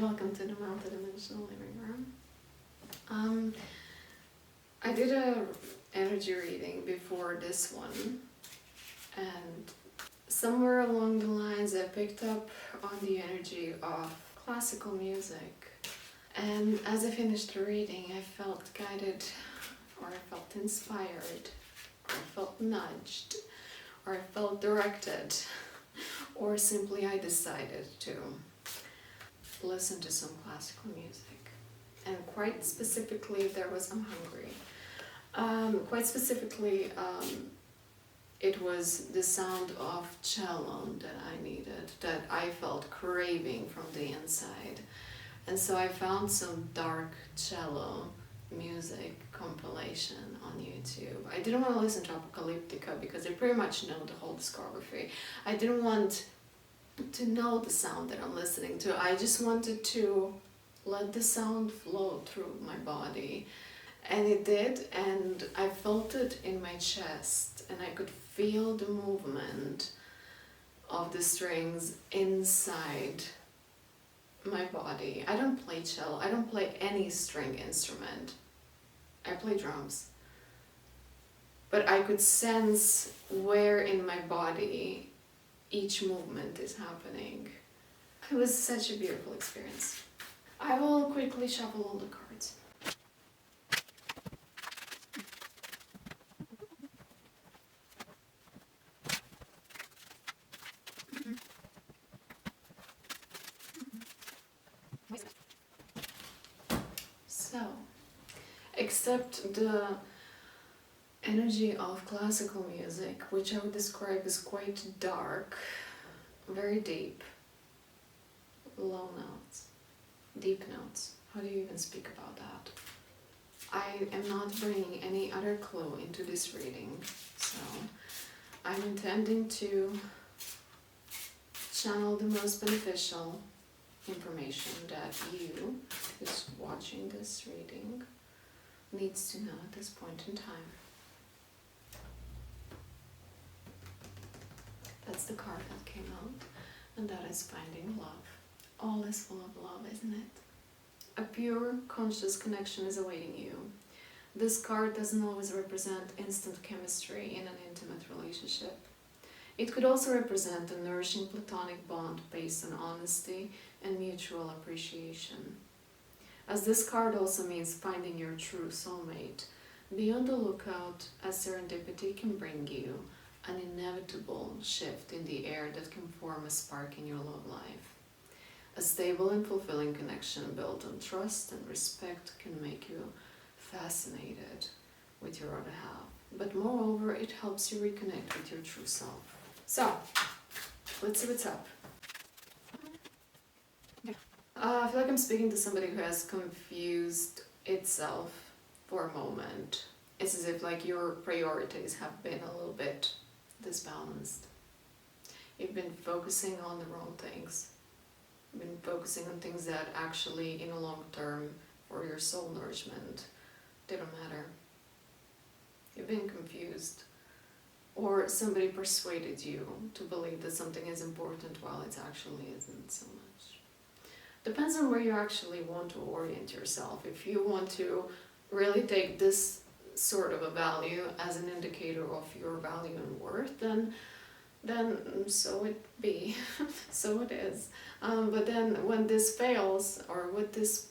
Welcome to the multidimensional living room. I did a energy reading before this one, and somewhere along the lines I picked up on the energy of classical music. And as I finished the reading, I felt guided, or I felt inspired, or I felt nudged, or I felt directed, or simply I decided to listen to some classical music. And quite specifically, I'm hungry. Quite specifically, it was the sound of cello that I needed, that I felt craving from the inside. And so I found some dark cello music compilation on YouTube. I didn't want to listen to Apocalyptica because I pretty much know the whole discography. I didn't want to know the sound that I'm listening to. I just wanted to let the sound flow through my body. And it did, and I felt it in my chest, and I could feel the movement of the strings inside my body. I don't play cello, I don't play any string instrument. I play drums. But I could sense where in my body each movement is happening. It was such a beautiful experience. I will quickly shuffle all the cards. So, except the energy of classical music, which I would describe as quite dark, very deep, low notes, deep notes. How do you even speak about that? I am not bringing any other clue into this reading, so I'm intending to channel the most beneficial information that you, who's watching this reading, needs to know at this point in time. That's the card that came out, and that is finding love. All is full of love, isn't it? A pure, conscious connection is awaiting you. This card doesn't always represent instant chemistry in an intimate relationship. It could also represent a nourishing platonic bond based on honesty and mutual appreciation. As this card also means finding your true soulmate, be on the lookout as serendipity can bring you an inevitable shift in the air that can form a spark in your love life. A stable and fulfilling connection built on trust and respect can make you fascinated with your other half, but moreover, it helps you reconnect with your true self. So, let's see what's up. I feel like I'm speaking to somebody who has confused itself for a moment. It's as if like your priorities have been a little bit disbalanced. You've been focusing on the wrong things. You've been focusing on things that actually, in the long term, for your soul nourishment, they don't matter. You've been confused. Or somebody persuaded you to believe that something is important while it actually isn't so much. Depends on where you actually want to orient yourself. If you want to really take this sort of a value as an indicator of your value and worth, then so it be, so it is. But then when this fails, or when this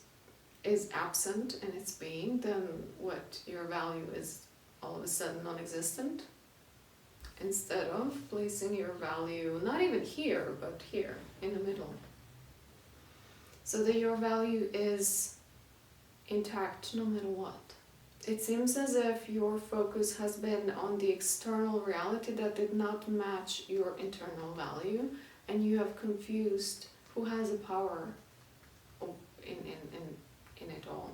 is absent in its being, then what, your value is all of a sudden non-existent? Instead of placing your value, not even here, but here, in the middle. So that your value is intact no matter what. It seems as if your focus has been on the external reality that did not match your internal value, and you have confused who has a power in it all.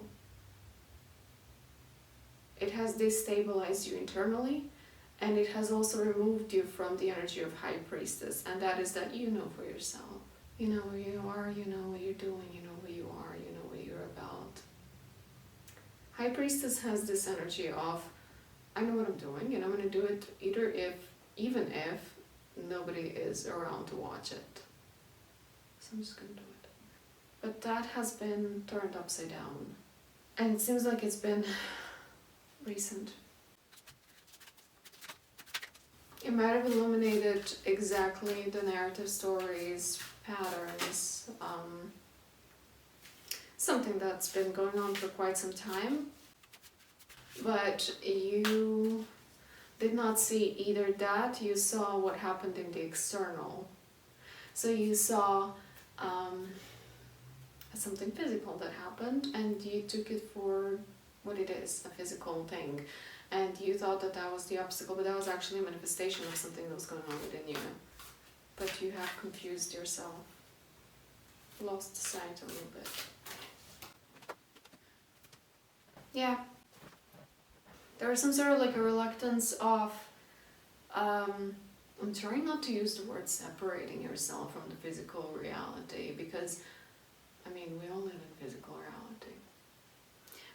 It has destabilized you internally, and it has also removed you from the energy of High Priestess, and that is that you know for yourself. You know where you are, you know what you're doing, you know who you are, you know what you're about. High Priestess has this energy of, I know what I'm doing, and I'm going to do it even if nobody is around to watch it. So I'm just going to do it. But that has been turned upside down. And it seems like it's been recent. It might have illuminated exactly the narrative stories, patterns, something that's been going on for quite some time. But you did not see either that, you saw what happened in the external. So you saw something physical that happened, and you took it for what it is, a physical thing. And you thought that that was the obstacle, but that was actually a manifestation of something that was going on within you. But you have confused yourself, lost sight a little bit. Yeah. There was some sort of like a reluctance of, I'm trying not to use the word separating yourself from the physical reality, because, I mean, we all live in physical reality.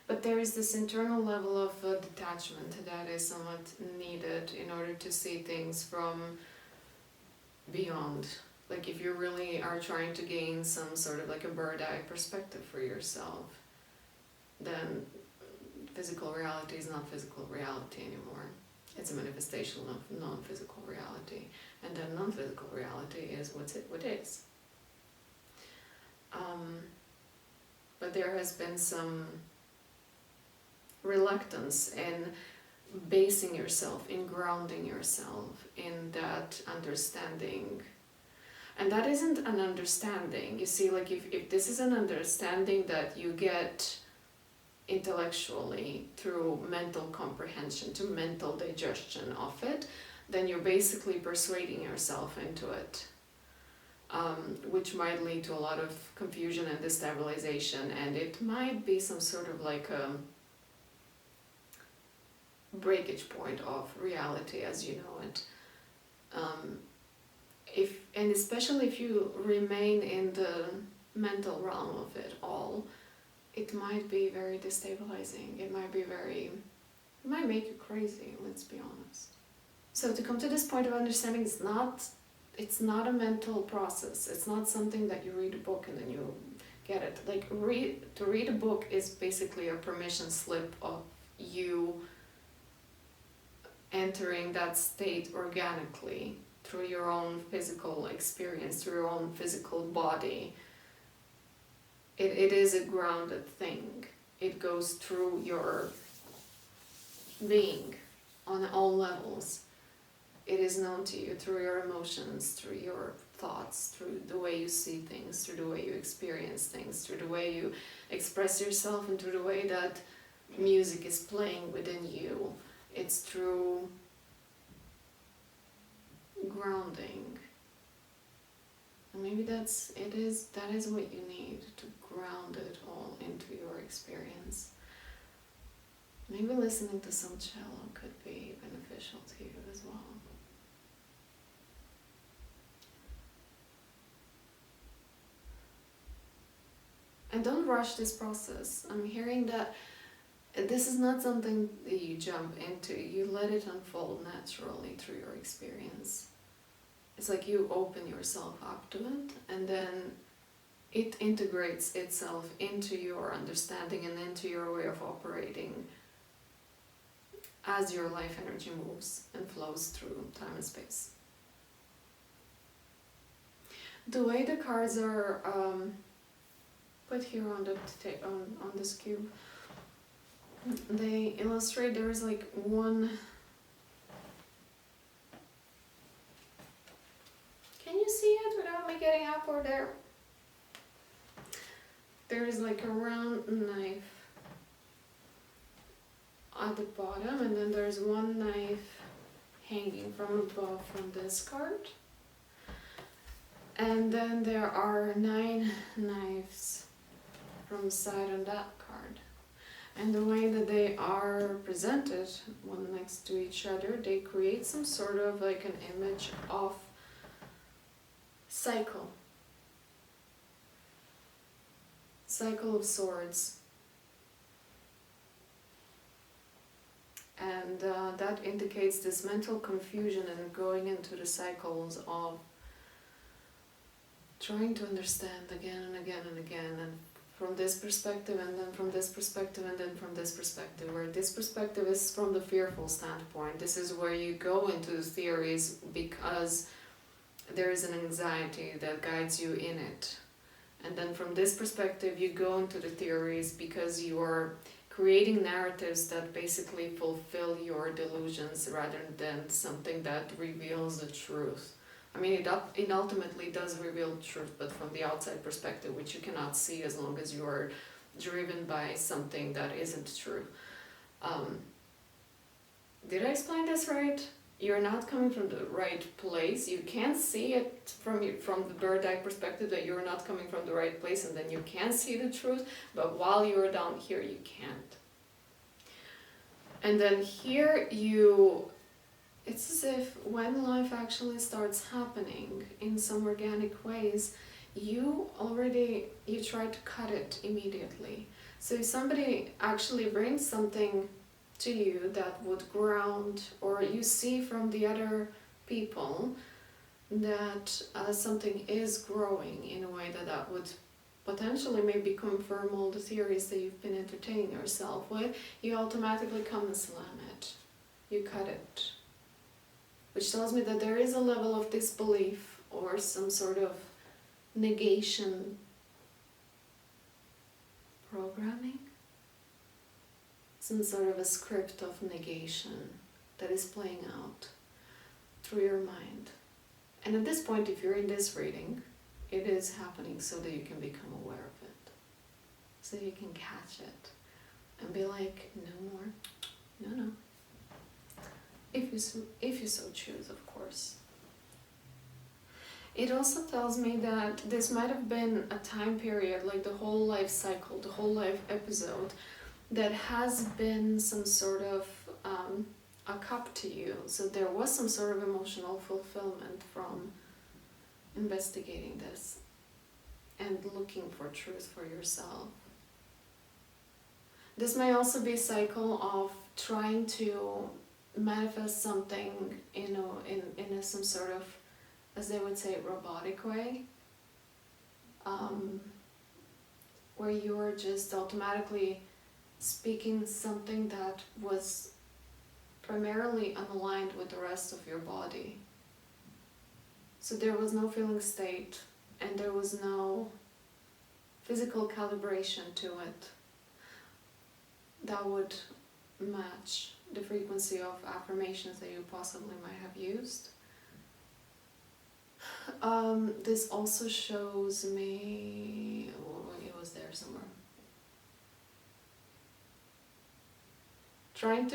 But there is this internal level of detachment that is somewhat needed in order to see things from beyond. Like if you really are trying to gain some sort of like a bird-eye perspective for yourself, then physical reality is not physical reality anymore. It's a manifestation of non-physical reality. And then non-physical reality is what is. But there has been some reluctance in basing yourself, in grounding yourself in that understanding. And that isn't an understanding. You see, like if this is an understanding that you get intellectually through mental comprehension, to mental digestion of it, then you're basically persuading yourself into it, which might lead to a lot of confusion and destabilization, and it might be some sort of like a breakage point of reality as you know it. And especially if you remain in the mental realm of it all, it might be very destabilizing. It might make you crazy, let's be honest. So to come to this point of understanding, it's not a mental process. It's not something that you read a book and then you get it. Like to read a book is basically a permission slip of you entering that state organically through your own physical experience, through your own physical body. It is a grounded thing. It goes through your being on all levels. It is known to you through your emotions, through your thoughts, through the way you see things, through the way you experience things, through the way you express yourself, and through the way that music is playing within you. It's through grounding. And maybe that is what you need, to ground it all into your experience. Maybe listening to some cello could be beneficial to you as well. And don't rush this process. I'm hearing that this is not something that you jump into. You let it unfold naturally through your experience. It's like you open yourself up to it, and then it integrates itself into your understanding and into your way of operating as your life energy moves and flows through time and space. The way the cards are put here on this cube, they illustrate there is like one. Can you see it without me getting up or there? There is like a round knife at the bottom, and then there's one knife hanging from above from this card. And then there are 9 knives from the side on that card. And the way that they are presented, one next to each other, they create some sort of like an image of cycle of swords. And that indicates this mental confusion and going into the cycles of trying to understand again and again and again, and from this perspective, and then from this perspective, and then from this perspective, where this perspective is from the fearful standpoint. This is where you go into the theories because there is an anxiety that guides you in it. And then from this perspective, you go into the theories because you are creating narratives that basically fulfill your delusions rather than something that reveals the truth. I mean, it ultimately does reveal truth, but from the outside perspective, which you cannot see as long as you are driven by something that isn't true. Did I explain this right? You're not coming from the right place. You can see it from the bird eye perspective that you're not coming from the right place, and then you can see the truth, but while you're down here, you can't. And then here it's as if when life actually starts happening in some organic ways, you try to cut it immediately. So if somebody actually brings something to you that would ground, or you see from the other people that something is growing in a way that would potentially maybe confirm all the theories that you've been entertaining yourself with, you automatically come and slam it. You cut it. Which tells me that there is a level of disbelief or some sort of negation programming. Some sort of a script of negation that is playing out through your mind. And at this point, if you're in this reading, it is happening so that you can become aware of it. So you can catch it and be like, no more, no. If you so choose, of course. It also tells me that this might have been a time period, like the whole life cycle, the whole life episode, that has been some sort of a cup to you. So there was some sort of emotional fulfillment from investigating this and looking for truth for yourself. This may also be a cycle of trying to manifest something in some sort of, as they would say, robotic way, where you're just automatically speaking something that was primarily unaligned with the rest of your body. So there was no feeling state, and there was no physical calibration to it that would match the frequency of affirmations that you possibly might have used. This also shows me, it was there somewhere. Trying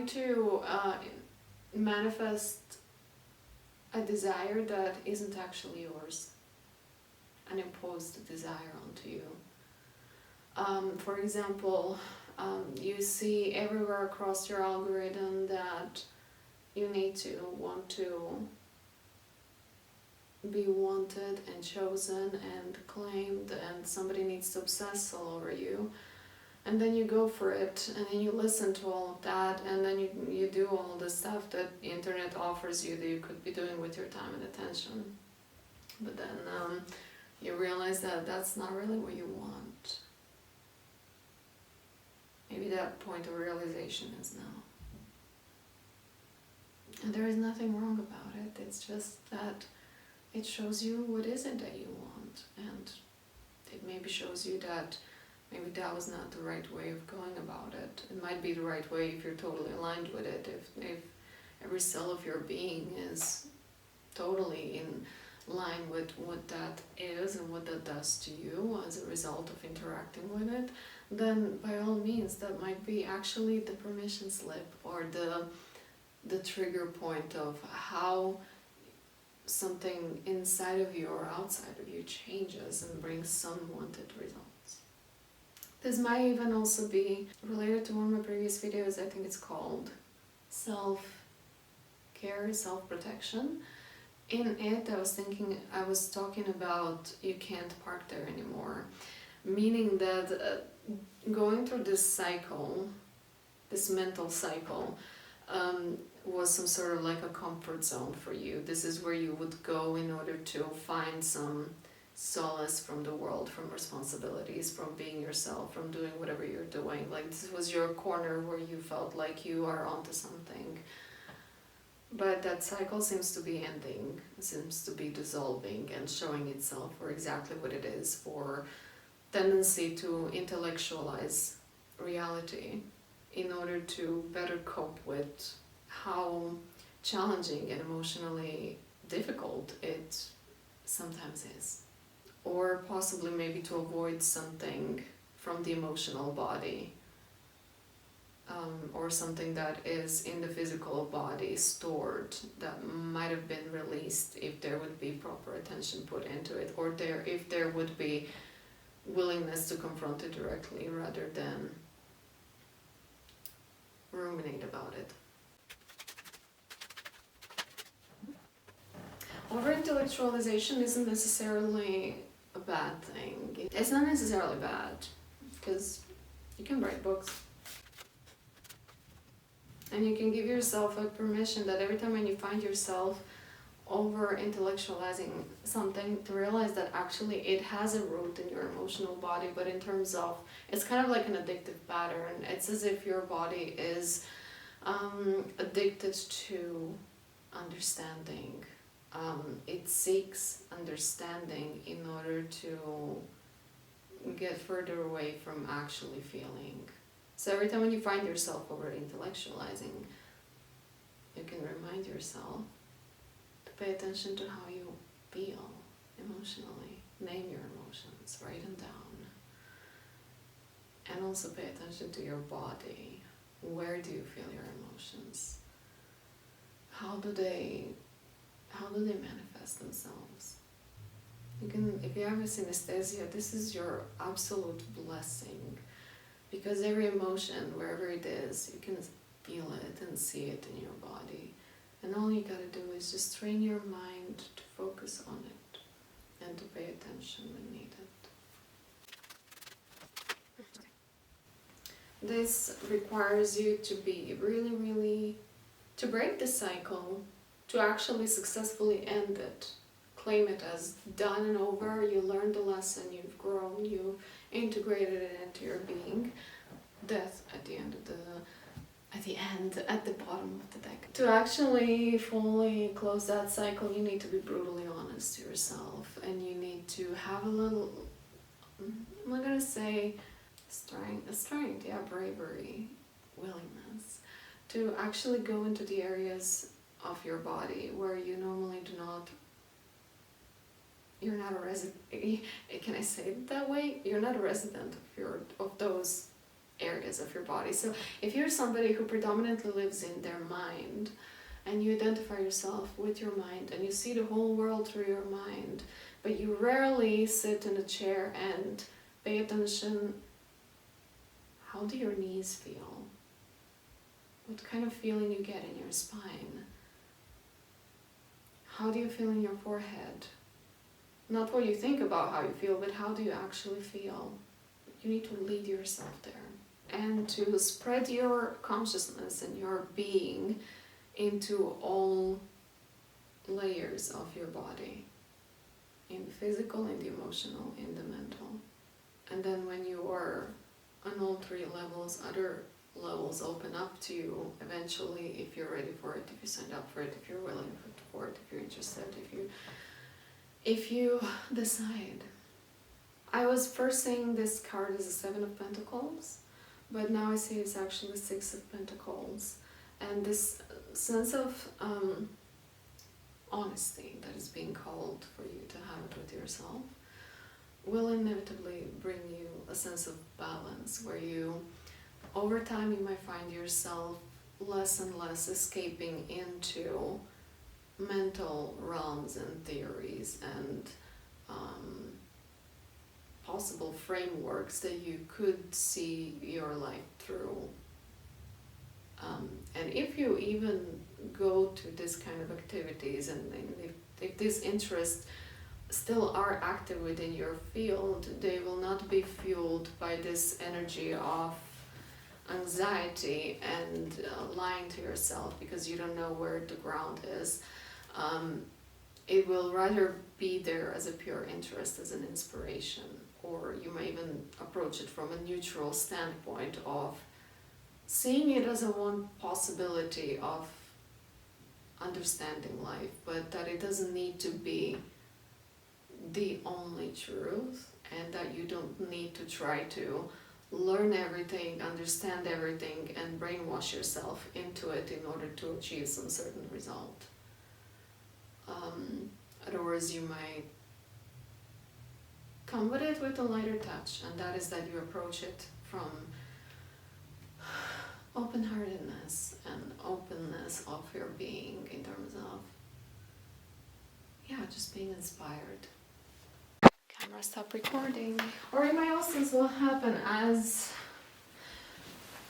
to manifest a desire that isn't actually yours, an imposed desire onto you. For example, you see everywhere across your algorithm that you need to want to be wanted and chosen and claimed, and somebody needs to obsess all over you. And then you go for it, and then you listen to all of that, and then you do all the stuff that the internet offers you that you could be doing with your time and attention. But then you realize that that's not really what you want. Maybe that point of realization is now. And there is nothing wrong about it. It's just that it shows you what is it that you want, and it maybe shows you that maybe that was not the right way of going about it. It might be the right way if you're totally aligned with it, if every cell of your being is totally in line with what that is and what that does to you as a result of interacting with it, then by all means that might be actually the permission slip or the trigger point of how something inside of you or outside of you changes and brings some wanted results. This might even also be related to one of my previous videos. I think it's called self-care, self-protection. In it, I was talking about you can't park there anymore, meaning that going through this cycle, this mental cycle, was some sort of like a comfort zone for you. This is where you would go in order to find some solace from the world, from responsibilities, from being yourself, from doing whatever you're doing. Like this was your corner where you felt like you are onto something. But that cycle seems to be ending, seems to be dissolving and showing itself for exactly what it is, for tendency to intellectualize reality in order to better cope with how challenging and emotionally difficult it sometimes is. Or possibly maybe to avoid something from the emotional body, or something that is in the physical body stored that might have been released if there would be proper attention put into it, or if there would be willingness to confront it directly rather than ruminate about it. Over-intellectualization isn't necessarily a bad thing. It's not necessarily bad, because you can write books. And you can give yourself a permission that every time when you find yourself over-intellectualizing something, to realize that actually it has a root in your emotional body, but in terms of, it's kind of like an addictive pattern. It's as if your body is addicted to understanding. It seeks understanding in order to get further away from actually feeling. So every time when you find yourself over-intellectualizing, you can remind yourself to pay attention to how you feel emotionally. Name your emotions, write them down. And also pay attention to your body. Where do you feel your emotions? How do they manifest themselves? You can, if you have a synesthesia, this is your absolute blessing. Because every emotion, wherever it is, you can feel it and see it in your body. And all you gotta do is just train your mind to focus on it and to pay attention when needed. This requires you to be really, to break the cycle, to actually successfully end it. Claim it as done and over. You learned the lesson, you've grown, you've integrated it into your being. Death at the bottom of the deck. To actually fully close that cycle, you need to be brutally honest to yourself, and you need to have a little, I'm not gonna say strength, yeah, bravery, willingness, to actually go into the areas of your body where you normally do not. You're not a resident. Can I say it that way? You're not a resident of those areas of your body. So if you're somebody who predominantly lives in their mind, and you identify yourself with your mind, and you see the whole world through your mind, but you rarely sit in a chair and pay attention, how do your knees feel? What kind of feeling you get in your spine? How do you feel in your forehead? Not what you think about how you feel, but how do you actually feel? You need to lead yourself there. And to spread your consciousness and your being into all layers of your body. In the physical, in the emotional, in the mental. And then when you are on all three levels, other levels open up to you eventually, if you're ready for it, if you signed up for it, if you're willing for it, if you're interested, if you decide. I was first saying this card as a 7 of Pentacles, but now I see it's actually 6 of Pentacles. And this sense of honesty that is being called for you to have it with yourself will inevitably bring you a sense of balance, where you, over time, you might find yourself less and less escaping into mental realms and theories and possible frameworks that you could see your life through. And if you even go to this kind of activities, and if these interests still are active within your field, they will not be fueled by this energy of anxiety and lying to yourself because you don't know where the ground is. It will rather be there as a pure interest, as an inspiration, or you may even approach it from a neutral standpoint of seeing it as a one possibility of understanding life, but that it doesn't need to be the only truth, and that you don't need to try to learn everything, understand everything, and brainwash yourself into it in order to achieve some certain result. Otherwise, you might come with it with a lighter touch, and that is that you approach it from open-heartedness and openness of your being in terms of, just being inspired. Camera stop recording. Or in my essence will happen as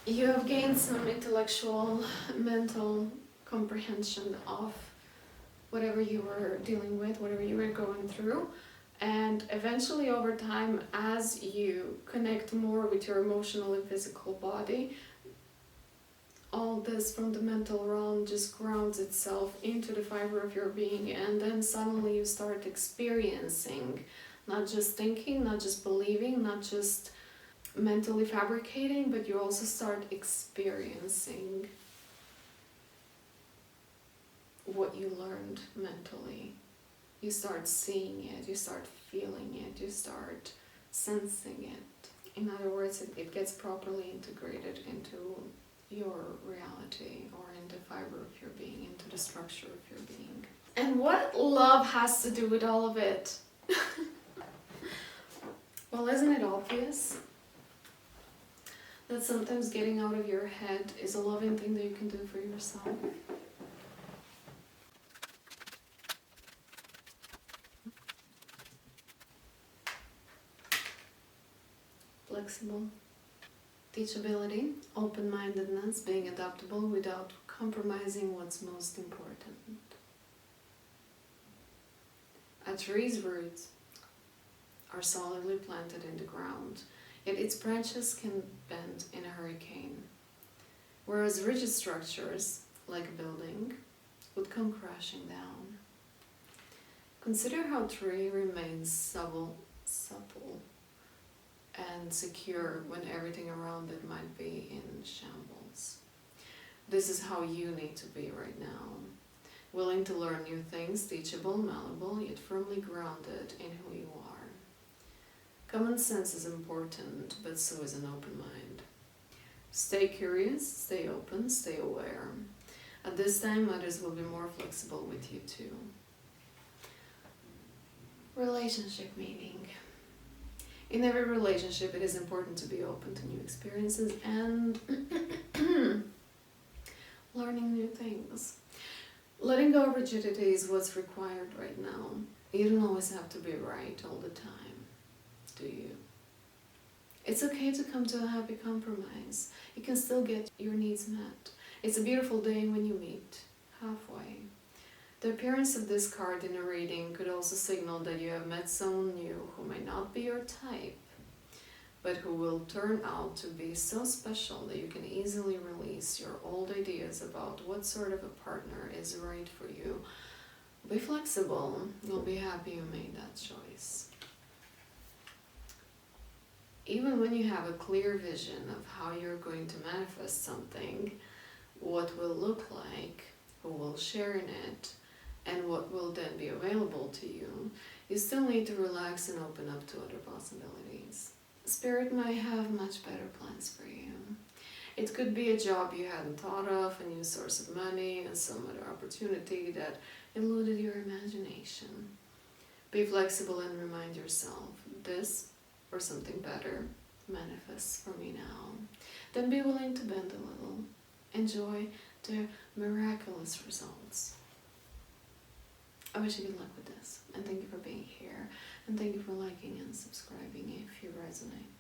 you have gained some intellectual, mental comprehension of whatever you were dealing with, whatever you were going through. And eventually over time, as you connect more with your emotional and physical body, all this from the mental realm just grounds itself into the fiber of your being, and then suddenly you start experiencing, not just thinking, not just believing, not just mentally fabricating, but you also start experiencing what you learned mentally. You start seeing it, you start feeling it, you start sensing it. In other words, it gets properly integrated into your reality, or in the fiber of your being, into the structure of your being. And what love has to do with all of it? Well, isn't it obvious that sometimes getting out of your head is a loving thing that you can do for yourself? Flexible. Teachability, open-mindedness, being adaptable without compromising what's most important. A tree's roots are solidly planted in the ground, yet its branches can bend in a hurricane, whereas rigid structures, like a building, would come crashing down. Consider how a tree remains supple and secure when everything around it might be in shambles. This is how you need to be right now. Willing to learn new things, teachable, malleable, yet firmly grounded in who you are. Common sense is important, but so is an open mind. Stay curious, stay open, stay aware. At this time, others will be more flexible with you too. Relationship meaning. In every relationship, it is important to be open to new experiences and learning new things. Letting go of rigidity is what's required right now. You don't always have to be right all the time, do you? It's okay to come to a happy compromise. You can still get your needs met. It's a beautiful day when you meet halfway. The appearance of this card in a reading could also signal that you have met someone new who may not be your type, but who will turn out to be so special that you can easily release your old ideas about what sort of a partner is right for you. Be flexible. You'll be happy you made that choice. Even when you have a clear vision of how you're going to manifest something, what will look like, who will share in it, and what will then be available to you, you still need to relax and open up to other possibilities. Spirit might have much better plans for you. It could be a job you hadn't thought of, a new source of money, and some other opportunity that eluded your imagination. Be flexible and remind yourself, this or something better manifests for me now. Then be willing to bend a little. Enjoy the miraculous results. I wish you good luck with this, and thank you for being here, and thank you for liking and subscribing if you resonate.